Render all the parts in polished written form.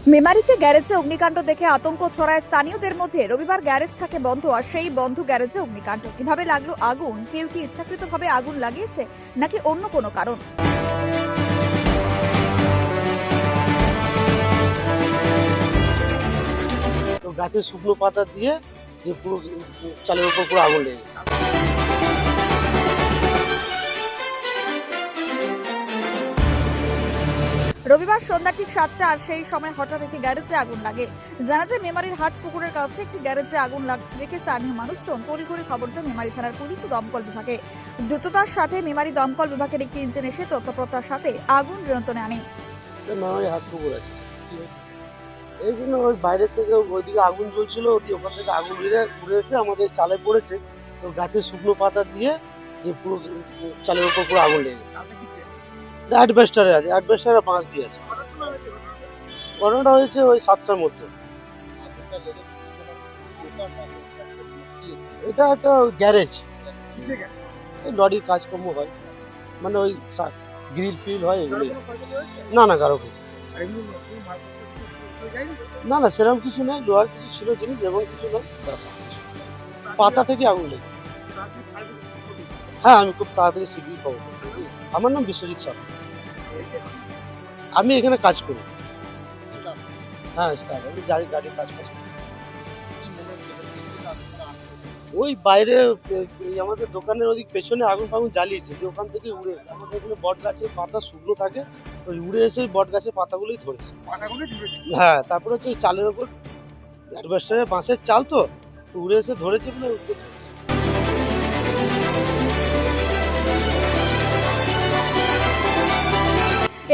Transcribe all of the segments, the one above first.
মেমারিতে গ্যারেজে অগ্নিকাণ্ড দেখে আতঙ্ক ছড়ায় স্থানীয়দের মধ্যে। রবিবার গ্যারেজ থাকে বন্ধ, আর সেই বন্ধ গ্যারেজে অগ্নিকাণ্ড। কিভাবে লাগলো আগুন? কেউ কি ইচ্ছাকৃতভাবে আগুন লাগিয়েছে নাকি অন্য কোনো কারণ? তো গাছের শুকনো পাতা দিয়ে যে পুরো চালের উপর পুরো আগুন লেগে গেছে। রবিবার সন্ধ্যা ঠিক 7টা, আর সেই সময় হঠাৎ একটি গ্যারেজে আগুন লাগে। জানা যায় মেমারির হাট পুকুরের কাছে একটি গ্যারেজে আগুন লাগছে দেখে স্থানীয় মানুষজন তড়িঘড়ি খবর দেয় মেমারি থানার পুলিশ ও দমকল বিভাগে। দ্রুততার সাথে মেমারি দমকল বিভাগের একটি ইঞ্জিন এসে তৎপরতার সাথে আগুন নিয়ন্ত্রণে আনে। মেমারি হাট পুকুর আছে, এই জন্য ওই বাইরে থেকে ওইদিকে আগুন জ্বলছিল, ওখান থেকে আগুন উড়ে এসে আমাদের চালে পড়েছে। তো গাছের শুকনো পাতা দিয়ে যে পুরো চালের উপর পুরো আগুন লেগে গেছে। অ্যাডভেস্টারে আছে, অ্যাডভেস্টারে বাঁশ দিয়ে আছে। ঘটনাটা হয়েছে ওই 7টার মধ্যে। এটা একটা গ্যারেজ, এই লরির কাজকর্ম হয়, মানে ওই গ্রিল ফিল হয় এগুলো। না না, কারো কিছু না, না সেরকম কিছু নেই, লোহার কিছু ছিল জিনিস এবং কিছু নয়, পাতা থেকে আগুন লেগে। হ্যাঁ, আমি খুব তাড়াতাড়ি শীঘ্রই খবর করবো। আমার নাম বিশ্বজিৎ সাহা, আমি এখানে কাজ করি। হ্যাঁ, স্টাফ, আমি গাড়ির কাজ করি। ওই বাইরে আমাদের দোকানের ওদিক পেছনে আগুন ফাগুন জ্বালিয়েছে, যে ওখান থেকে উড়ে এসে আমাদের এখানে বট গাছের পাতা শুকনো থাকে, ওই উড়ে এসে ওই বট গাছের পাতাগুলোই ধরেছে। হ্যাঁ, তারপরে হচ্ছে ওই চালের ওপর অ্যাডভেস্টারের বাঁশের চাল, তো উড়ে এসে ধরেছে বলে উঠতে ধরেছে।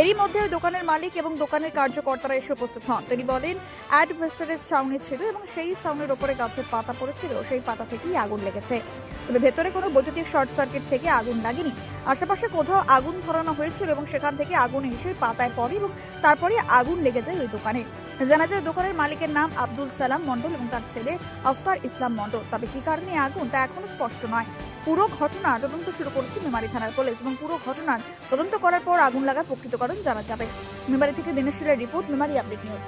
এরই মধ্যে ওই দোকানের মালিক এবং দোকানের কার্যকর্তারা এসে উপস্থিত হন। তিনি বলেন, অ্যাডভেস্টারের ছাউনি ছিল এবং সেই ছাউনির উপরে গাছের পাতা পড়েছিল, সেই পাতা থেকেই আগুন লেগেছে। তবে ভেতরে কোনো বৈদ্যুতিক শর্ট সার্কিট থেকে আগুন লাগেনি। আশেপাশে কোথাও আগুন ধরানো হয়েছিল এবং সেখান থেকে আগুন এসে পাতায় পড়ে এবং তারপরে আগুন লেগে যায় ওই দোকানে। জানা যায় দোকানের মালিকের নাম আব্দুল সালাম মণ্ডল এবং তার ছেলে আফতার ইসলাম মণ্ডল। তবে কি কারণে আগুন তা এখনো স্পষ্ট নয়। পুরো ঘটনা তদন্ত শুরু করেছে মেমারি থানার পুলিশ এবং পুরো ঘটনার তদন্ত করার পর আগুন লাগার প্রকৃত কারণ জানা যাবে। মেমারি থেকে Dinesh report, Memari update news.